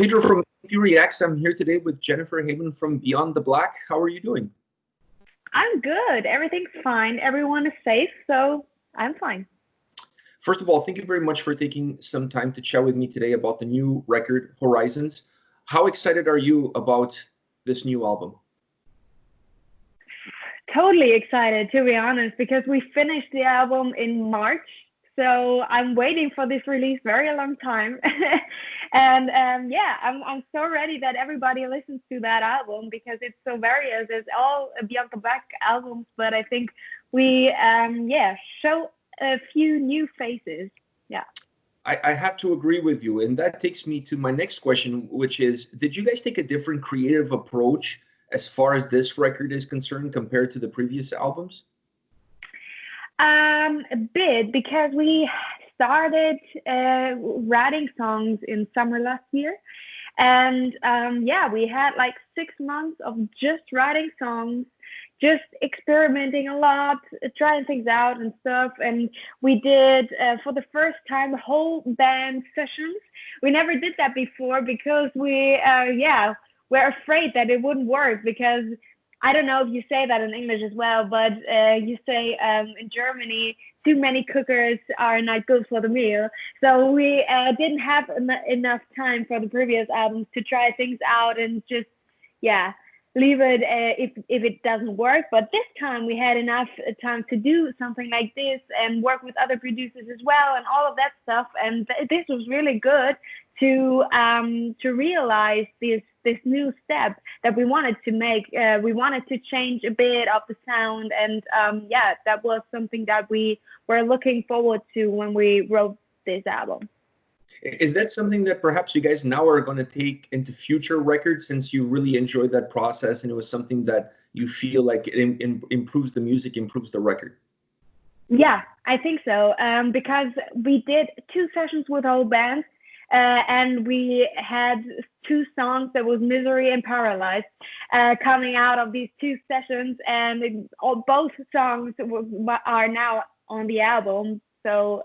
Pedro from A&P-REACTS. I'm here today with Jennifer Haben from Beyond the Black. How are you doing? I'm good. Everything's fine. Everyone is safe, so I'm fine. First of all, thank you very much for taking some time to chat with me today about the new record, Hørizøns. How excited are you about this new album? Totally excited, to be honest, because we finished the album in March. So I'm waiting for this release very long time. And yeah, I'm so ready that everybody listens to that album because it's so various. It's all Beyond the Black albums, but I think we show a few new faces. Yeah. I have to agree with you. And that takes me to my next question, which is, did you guys take a different creative approach as far as this record is concerned compared to the previous albums? A bit, because we started writing songs in summer last year. And we had like 6 months of just writing songs, just experimenting a lot, trying things out and stuff. And we did, for the first time, whole band sessions. We never did that before because we're afraid that it wouldn't work, because I don't know if you say that in English as well, but you say in Germany, too many cookers are not good for the meal. So we didn't have enough time for the previous albums to try things out and just, leave it if it doesn't work. But this time we had enough time to do something like this and work with other producers as well and all of that stuff. And this was really good to realize this new step that we wanted to make. We wanted to change a bit of the sound, and that was something that we were looking forward to when we wrote this album. Is that something that perhaps you guys now are going to take into future records, since you really enjoyed that process and it was something that you feel like it improves the music, improves the record? Yeah, I think so, because we did 2 sessions with whole bands. And we had 2 songs, that was Misery and Paralyzed, coming out of these 2 sessions, and both songs are now on the album. So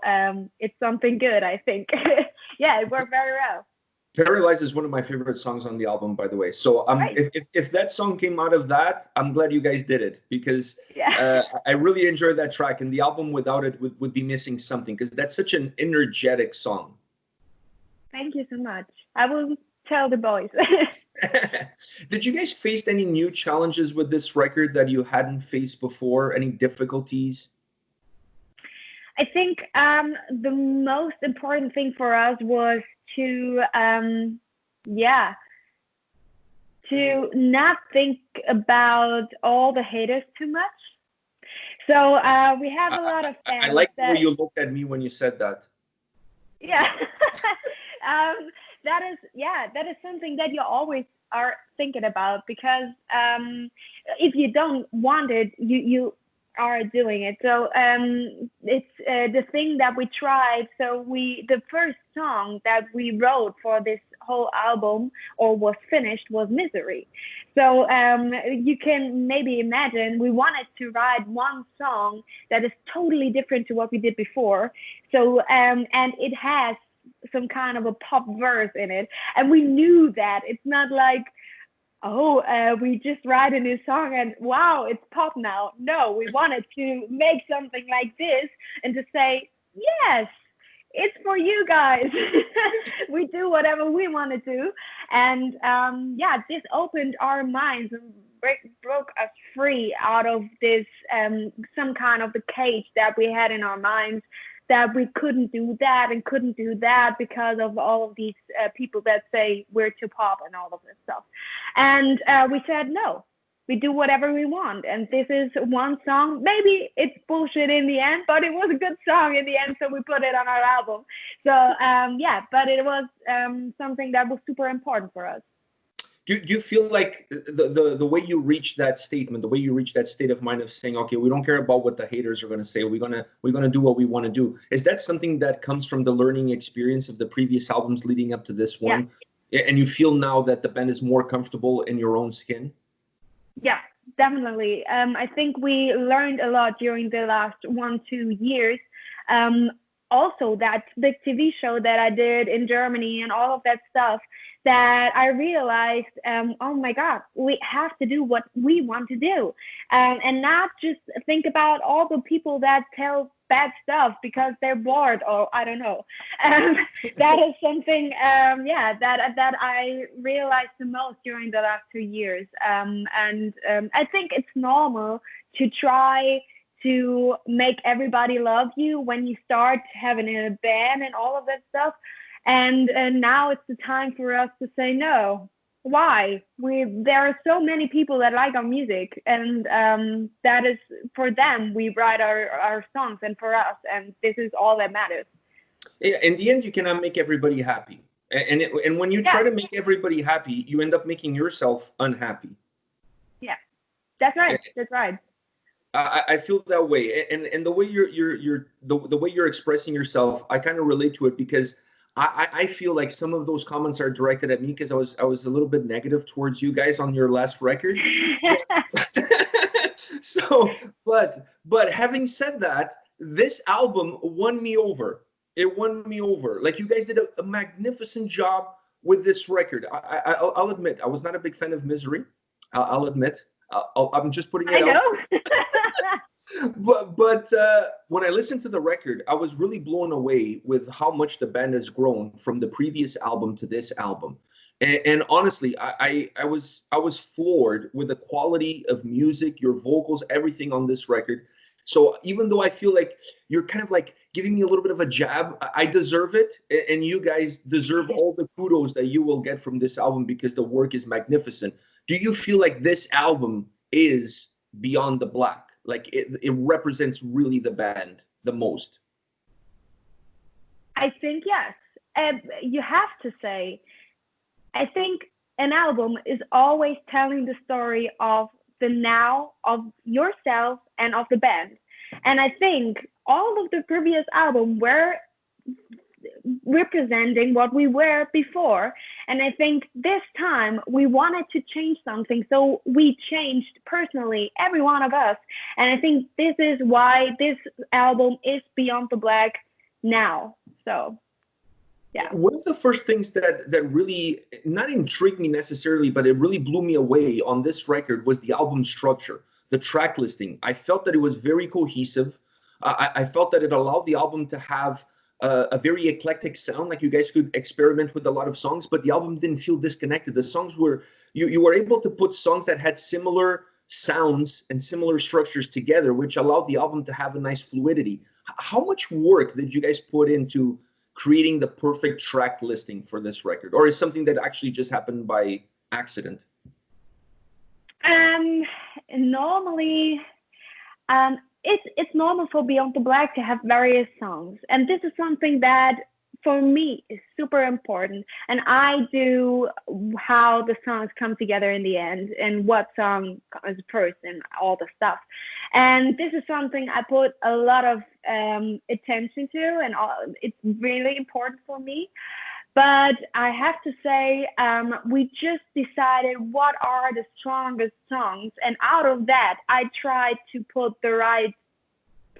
it's something good, I think. Yeah, it worked very well. Paralyzed is one of my favorite songs on the album, by the way. So if that song came out of that, I'm glad you guys did it, because I really enjoyed that track, and the album without it would be missing something, because that's such an energetic song. Thank you so much. I will tell the boys. Did you guys face any new challenges with this record that you hadn't faced before? Any difficulties? I think the most important thing for us was to not think about all the haters too much. So we have a lot of fans. I like the way you looked at me when you said that. Yeah. That is something that you always are thinking about, because if you don't want it, you are doing it. So it's the thing that we tried. So the first song that we wrote for this whole album, or was finished, was Misery. So you can maybe imagine we wanted to write one song that is totally different to what we did before. So and it has some kind of a pop verse in it, and we knew that it's not like, we just write a new song and wow, it's pop now. No, we wanted to make something like this and to say, yes, it's for you guys. We do whatever we want to do. And this opened our minds and broke us free out of this some kind of the cage that we had in our minds, that we couldn't do that and couldn't do that because of all of these people that say we're too pop and all of this stuff. And we said, no, we do whatever we want. And this is one song. Maybe it's bullshit in the end, but it was a good song in the end, so we put it on our album. So but it was something that was super important for us. Do you feel like the way you reach that statement, the way you reach that state of mind of saying, okay, we don't care about what the haters are going to say, we're gonna do what we want to do, is that something that comes from the learning experience of the previous albums leading up to this one? Yeah. And you feel now that the band is more comfortable in your own skin? Yeah, definitely. I think we learned a lot during the last 1-2 years. also that big TV show that I did in Germany and all of that stuff, that I realized, oh my God, we have to do what we want to do, and not just think about all the people that tell bad stuff because they're bored, or I don't know. That is something, that I realized the most during the last 2 years. I think it's normal to try to make everybody love you when you start having a band and all of that stuff. And now it's the time for us to say no. Why? There are so many people that like our music, and that is for them. We write our songs, and for us, and this is all that matters. Yeah, in the end, you cannot make everybody happy, and when you try to make everybody happy, you end up making yourself unhappy. Yeah, that's right. That's right. I feel that way, and the way the way you're expressing yourself, I kind of relate to it, because I feel like some of those comments are directed at me because I was a little bit negative towards you guys on your last record. So, but having said that, this album won me over. It won me over. Like, you guys did a magnificent job with this record. I'll admit, I was not a big fan of Misery. I'll admit. I'm just putting it out. But when I listened to the record, I was really blown away with how much the band has grown from the previous album to this album. And honestly, I was floored with the quality of music, your vocals, everything on this record. So even though I feel like you're kind of like giving me a little bit of a jab, I deserve it, and you guys deserve all the kudos that you will get from this album, because the work is magnificent. Do you feel like this album is Beyond the Black? Like, it represents really the band the most? I think yes. You have to say, I think an album is always telling the story of the now, of yourself and of the band. And I think all of the previous albums were representing what we were before, and I think this time we wanted to change something, so we changed personally, every one of us. And I think this is why this album is Beyond the Black now. So yeah, one of the first things that really not intrigued me necessarily, but it really blew me away on this record was the album structure, the track listing. I felt that it was very cohesive. I felt that it allowed the album to have a very eclectic sound, like you guys could experiment with a lot of songs, but the album didn't feel disconnected. The songs were, you were able to put songs that had similar sounds and similar structures together, which allowed the album to have a nice fluidity. How much work did you guys put into creating the perfect track listing for this record, or is something that actually just happened by accident? Normally, it's normal for Beyond the Black to have various songs, and this is something that for me is super important, and I do how the songs come together in the end and what song is first and all the stuff. And this is something I put a lot of attention to, and it's really important for me. But I have to say, we just decided what are the strongest songs, and out of that, I tried to put the right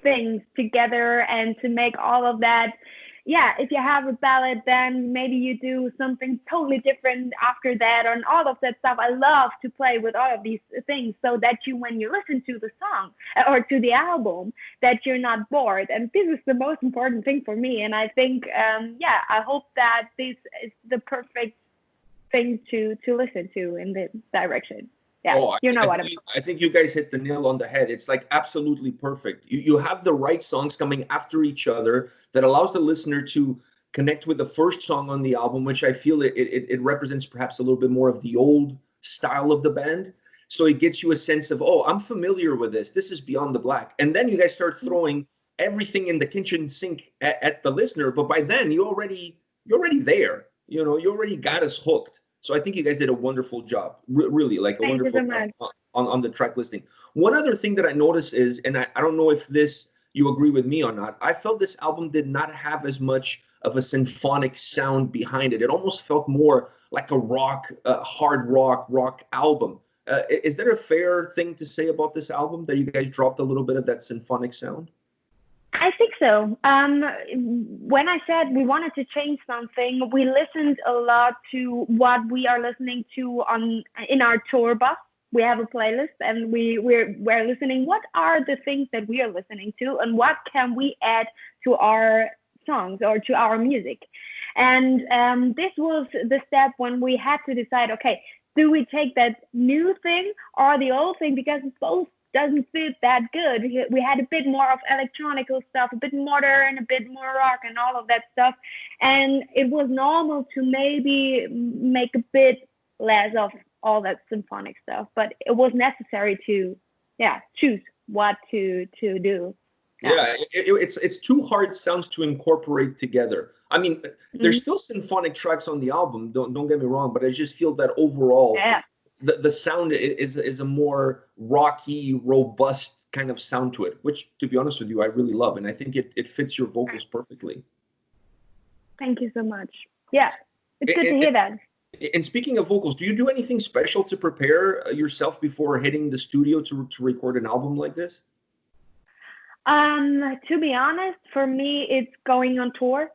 things together and to make all of that. Yeah, if you have a ballad, then maybe you do something totally different after that, and all of that stuff. I love to play with all of these things, so that you, when you listen to the song or to the album, that you're not bored. And this is the most important thing for me. And I think, I hope that this is the perfect thing to listen to in this direction. Yeah, you know what I mean. I think you guys hit the nail on the head. It's like absolutely perfect. You have the right songs coming after each other that allows the listener to connect with the first song on the album, which I feel it represents perhaps a little bit more of the old style of the band. So it gets you a sense of, oh, I'm familiar with this. This is Beyond the Black. And then you guys start throwing everything in the kitchen sink at the listener. But by then you're already there. You know, you already got us hooked. So I think you guys did a wonderful job, really, like a wonderful job on the track listing. One other thing that I noticed is, and I don't know if you agree with me or not, I felt this album did not have as much of a symphonic sound behind it. It almost felt more like a hard rock album. Is that a fair thing to say about this album, that you guys dropped a little bit of that symphonic sound? I think so. When I said we wanted to change something, we listened a lot to what we are listening to on in our tour bus. We have a playlist, and we're listening. What are the things that we are listening to, and what can we add to our songs or to our music? And this was the step when we had to decide. Okay, do we take that new thing or the old thing, because both doesn't fit that good. We had a bit more of electronical stuff, a bit modern, a bit more rock, and all of that stuff. And it was normal to maybe make a bit less of all that symphonic stuff, but it was necessary to, yeah, choose what to do. Yeah, it's two hard sounds to incorporate together. I mean, there's still symphonic tracks on the album. Don't get me wrong, but I just feel that overall, Yeah. the sound is a more rocky, robust kind of sound to it, which, to be honest with you, I really love, and I think it fits your vocals perfectly. Thank you so much. Yeah, it's good to hear that. And speaking of vocals, do you do anything special to prepare yourself before hitting the studio to record an album like this? To be honest, for me, it's going on tour.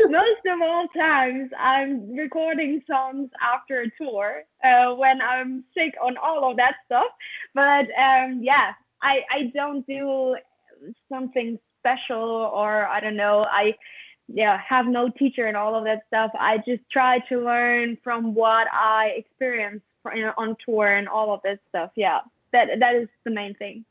Most of all times, I'm recording songs after a tour when I'm sick on all of that stuff. But yeah, I don't do something special, or I don't know. I have no teacher and all of that stuff. I just try to learn from what I experienced on tour and all of that stuff. Yeah, that is the main thing.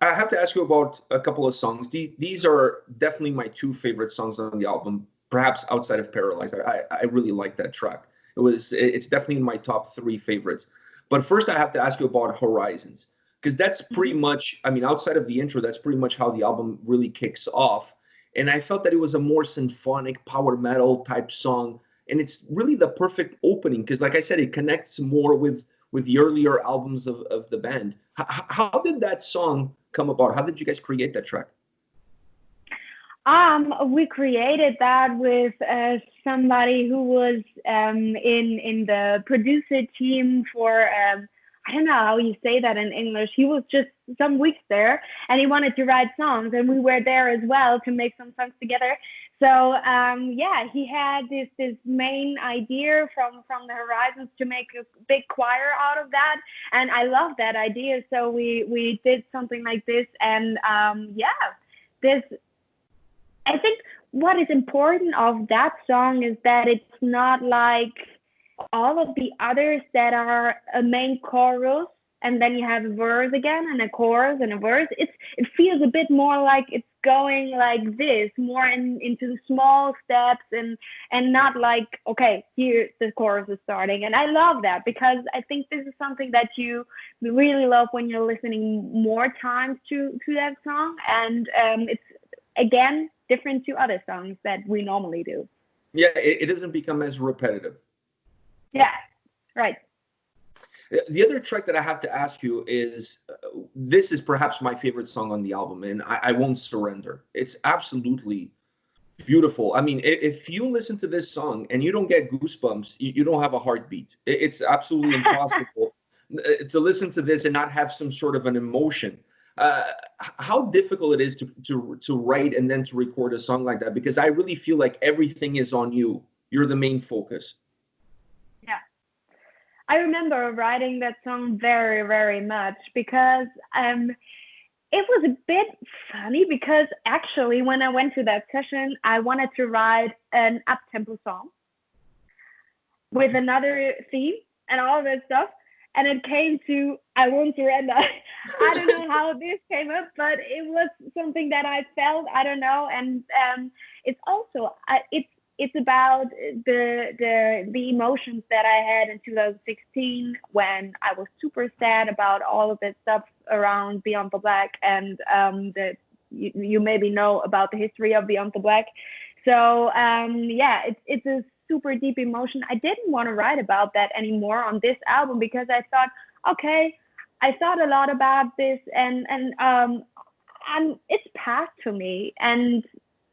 I have to ask you about a couple of songs. These are definitely my two favorite songs on the album, perhaps outside of Paralyzed. I really like that track. It's definitely in my top three favorites. But first, I have to ask you about Hørizøns, because that's pretty much, I mean, outside of the intro, that's pretty much how the album really kicks off. And I felt that it was a more symphonic power metal type song. And it's really the perfect opening, because like I said, it connects more with the earlier albums of the band. How did that song come about? How did you guys create that track? We created that with somebody who was in the producer team for I don't know how you say that in English. He was just some weeks there, and he wanted to write songs, and we were there as well to make some songs together. So yeah, he had this main idea from the Hørizøns to make a big choir out of that, and I love that idea. So we did something like this, and yeah, this. I think what is important of that song is that it's not like all of the others that are a main chorus and then you have a verse again and a chorus and a verse. It feels a bit more like it's going like this, more into the small steps and not like, okay, here the chorus is starting. And I love that, because I think this is something that you really love when you're listening more times to that song. And it's, again, different to other songs that we normally do. Yeah, it doesn't become as repetitive. Yeah, right. The other track that I have to ask you is, this is perhaps my favorite song on the album, and I Won't Surrender. It's absolutely beautiful. I mean, if you listen to this song and you don't get goosebumps, you don't have a heartbeat. It's absolutely impossible to listen to this and not have some sort of an emotion. How difficult it is to write and then to record a song like that, because I really feel like everything is on you. You're the main focus. Yeah. I remember writing that song very, very much, because it was a bit funny, because actually when I went to that session, I wanted to write an up-tempo song with another theme and all of that stuff. And it came to I Won't Surrender. I don't know how this came up, but it was something that I felt. I don't know. And it's also it's about the emotions that I had in 2016 when I was super sad about all of that stuff around Beyond the Black, and you maybe know about the history of Beyond the Black. So yeah, it's a super deep emotion. I didn't want to write about that anymore on this album, because I thought, okay, I thought a lot about this, and it's past to me, and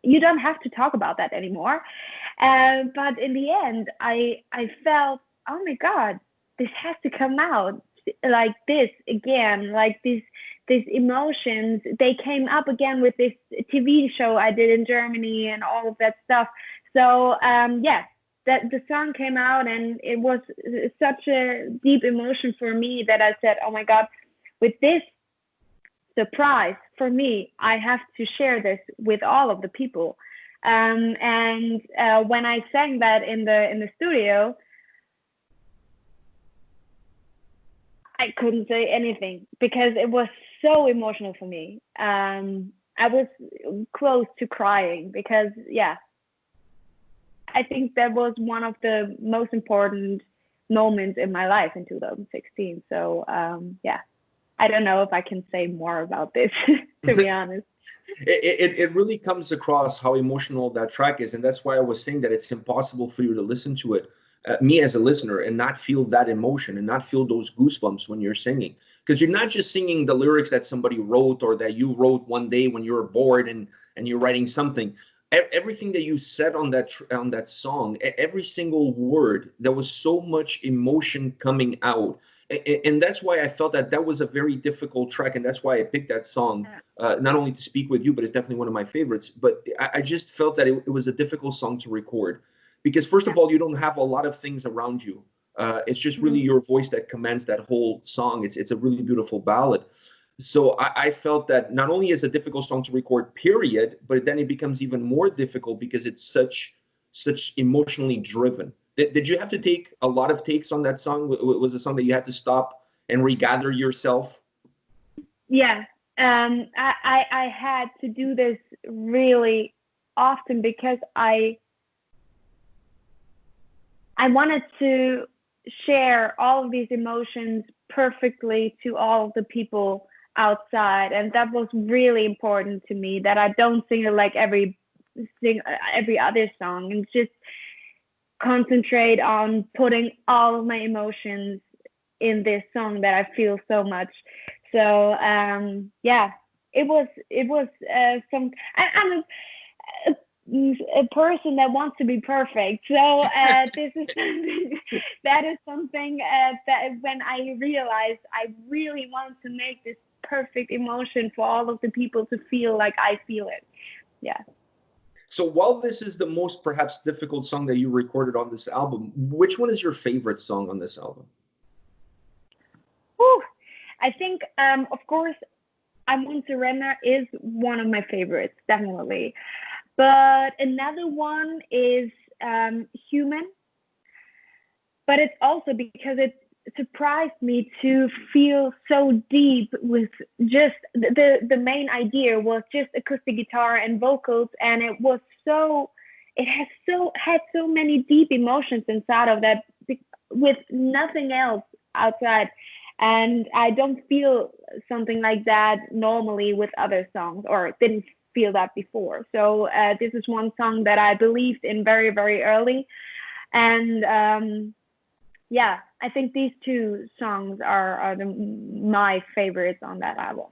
you don't have to talk about that anymore. But in the end, I felt, oh my God, this has to come out like this again, like this these emotions, they came up again with this TV show I did in Germany and all of that stuff. So that the song came out, and it was such a deep emotion for me that I said, oh my God, with this surprise for me, I have to share this with all of the people. And when I sang that in the studio, I couldn't say anything because it was so emotional for me. I was close to crying because, I think that was one of the most important moments in my life in 2016. So, I don't know if I can say more about this, to be honest. It really comes across how emotional that track is. And that's why I was saying that it's impossible for you to listen to it, me as a listener, and not feel that emotion and not feel those goosebumps when you're singing. Because you're not just singing the lyrics that somebody wrote or that you wrote one day when you were bored and you're writing something. Everything that you said on that song, every single word, there was so much emotion coming out. And that's why I felt that was a very difficult track, and that's why I picked that song, not only to speak with you, but it's definitely one of my favorites. But I just felt that it was a difficult song to record, because first of all, you don't have a lot of things around you. It's just really your voice that commands that whole song. It's a really beautiful ballad. So I felt that not only is it a difficult song to record, period, but then it becomes even more difficult because it's such emotionally driven. Did you have to take a lot of takes on that song? Was it a song that you had to stop and regather yourself? Yeah, I had to do this really often because I wanted to share all of these emotions perfectly to all of the people outside, and that was really important to me, that I don't sing it like every other song, and just concentrate on putting all of my emotions in this song that I feel so much. So it was some. I'm a person that wants to be perfect. So this is something that when I realized I really want to make this perfect emotion for all of the people to feel like I feel it. Yeah. So while this is the most perhaps difficult song that you recorded on this album, which one is your favorite song on this album? Whew. I think, of course, I Won't Surrender is one of my favorites, definitely. But another one is Human. But it's also because it surprised me to feel so deep with just the main idea was just acoustic guitar and vocals, and it had so many deep emotions inside of that with nothing else outside. And I don't feel something like that normally with other songs, or didn't feel that before. So this is one song that I believed in very, very early. And I think these two songs are my favorites on that album.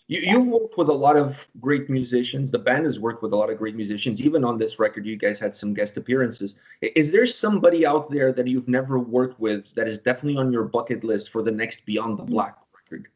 You've worked with a lot of great musicians. The band has worked with a lot of great musicians. Even on this record, you guys had some guest appearances. Is there somebody out there that you've never worked with that is definitely on your bucket list for the next Beyond the Black record?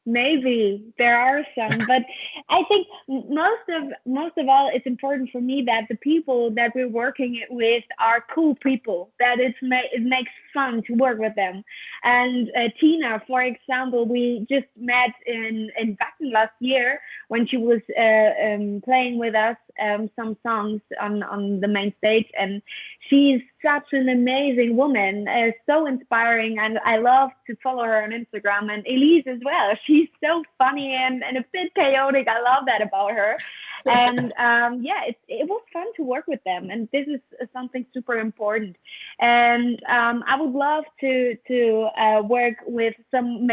Maybe there are some, but I think most of all, it's important for me that the people that we're working with are cool people, that it makes fun to work with them. And Tina, for example, we just met in Wacken last year when she was playing with us some songs on the main stage, and she's such an amazing woman, so inspiring, and I love to follow her on Instagram. And Elise as well, she's so funny and a bit chaotic. I love that about her. And it was fun to work with them, and this is something super important. And I would love to work with some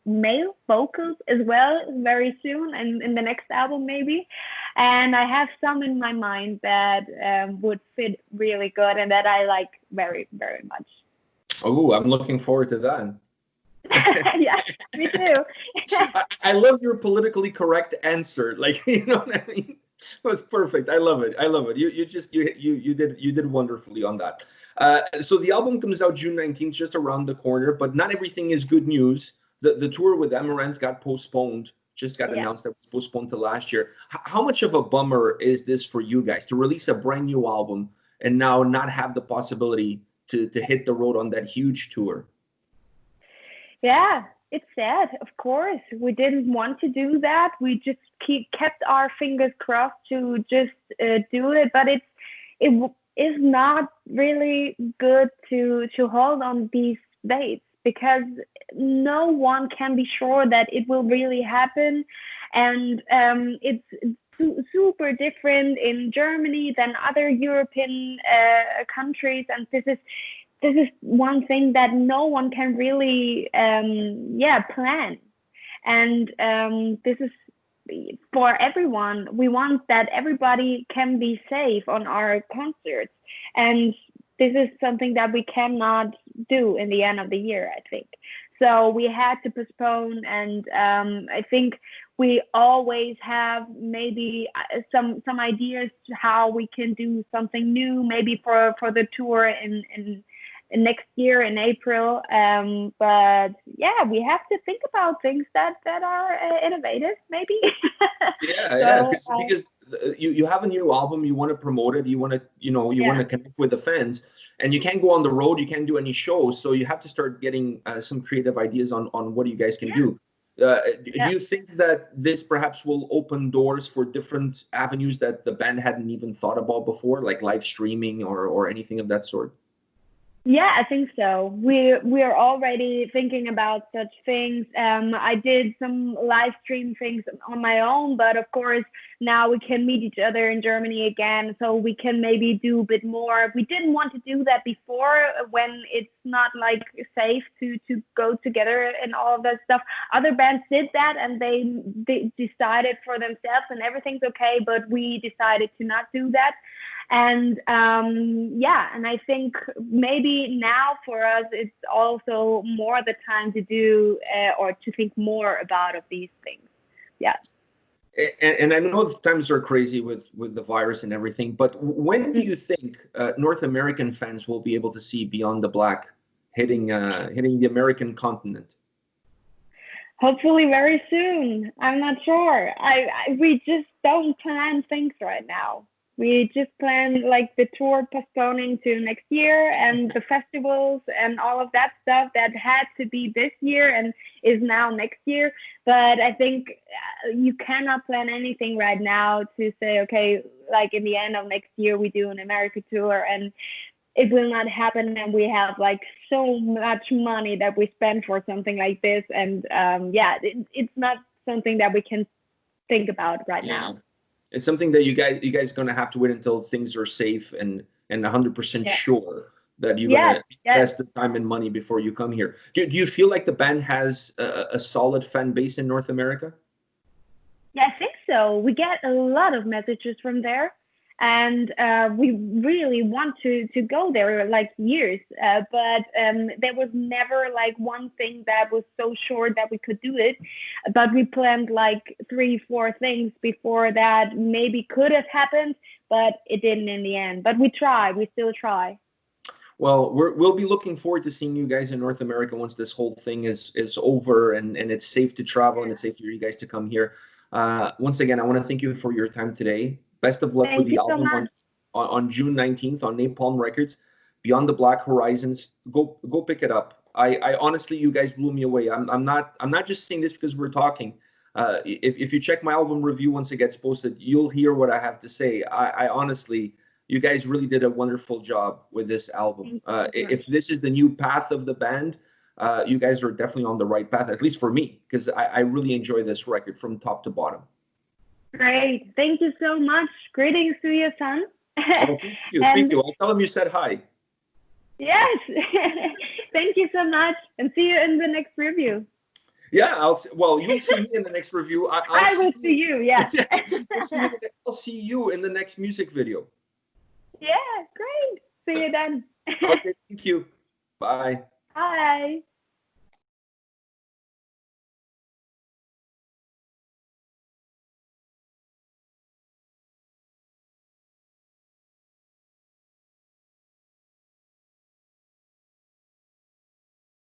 male vocals as well very soon, and in the next album maybe. And I have some in my mind that would fit really good and that I like very, very much. Oh, I'm looking forward to that. Yeah, me too. I love your politically correct answer. Like, you know what I mean? was perfect. I love it. I love it. You did wonderfully on that. So the album comes out June 19th, just around the corner. But not everything is good news. The tour with Amaranth got postponed. Just got announced that it was postponed to last year. How much of a bummer is this for you guys to release a brand new album and now not have the possibility to hit the road on that huge tour? Yeah, it's sad, of course. We didn't want to do that. We just kept our fingers crossed to just do it, but it is not really good to hold on these dates, because no one can be sure that it will really happen. And it's super different in Germany than other European countries. And this is one thing that no one can really plan. And this is for everyone. We want that everybody can be safe on our concerts. And this is something that we cannot do in the end of the year, I think. So we had to postpone, and I think we always have maybe some ideas how we can do something new, maybe for the tour in next year in April. But yeah, we have to think about things that are innovative, maybe. Because you have a new album, you want to promote it, you want to connect with the fans, and you can't go on the road, you can't do any shows, so you have to start getting some creative ideas on what you guys can do. Do you think that this perhaps will open doors for different avenues that the band hadn't even thought about before, like live streaming or anything of that sort? Yeah, I think so. We're already thinking about such things. I did some live stream things on my own, but of course now we can meet each other in Germany again, so we can maybe do a bit more. We didn't want to do that before when it's not like safe to go together and all of that stuff. Other bands did that and they decided for themselves and everything's okay, but we decided to not do that. And and I think maybe now for us it's also more the time to do or to think more about of these things. Yeah. And I know times are crazy with the virus and everything, but when do you think North American fans will be able to see Beyond the Black hitting the American continent? Hopefully very soon. I'm not sure. We just don't plan things right now. We just plan like the tour postponing to next year and the festivals and all of that stuff that had to be this year and is now next year. But I think you cannot plan anything right now to say, okay, like in the end of next year, we do an America tour and it will not happen. And we have like so much money that we spend for something like this. And it's not something that we can think about right now. It's something that you guys are going to have to wait until things are safe and 100% sure that you're going to invest the time and money before you come here. Do you feel like the band has a solid fan base in North America? Yeah, I think so. We get a lot of messages from there. And we really want to go there like years, but there was never like one thing that was so sure that we could do it. But we planned like 3-4 things before that maybe could have happened, but it didn't in the end. But we still try. Well, we'll be looking forward to seeing you guys in North America once this whole thing is over and it's safe to travel and it's safe for you guys to come here. Once again, I want to thank you for your time today. Best of luck with the album on June 19th on Napalm Records, Beyond the Black, Hørizøns. Go pick it up. I honestly, you guys blew me away. I'm not just saying this because we're talking. If you check my album review once it gets posted, you'll hear what I have to say. I honestly, you guys really did a wonderful job with this album. If this is the new path of the band, you guys are definitely on the right path, at least for me, because I really enjoy this record from top to bottom. Great. Thank you so much. Greetings to your son. Oh, thank you. Thank you. I'll tell him you said hi. Yes. Thank you so much. And see you in the next review. Yeah, you'll see me in the next review. I will see you, yes. I'll see you in the next music video. Yeah, great. See you then. Okay, thank you. Bye. Bye.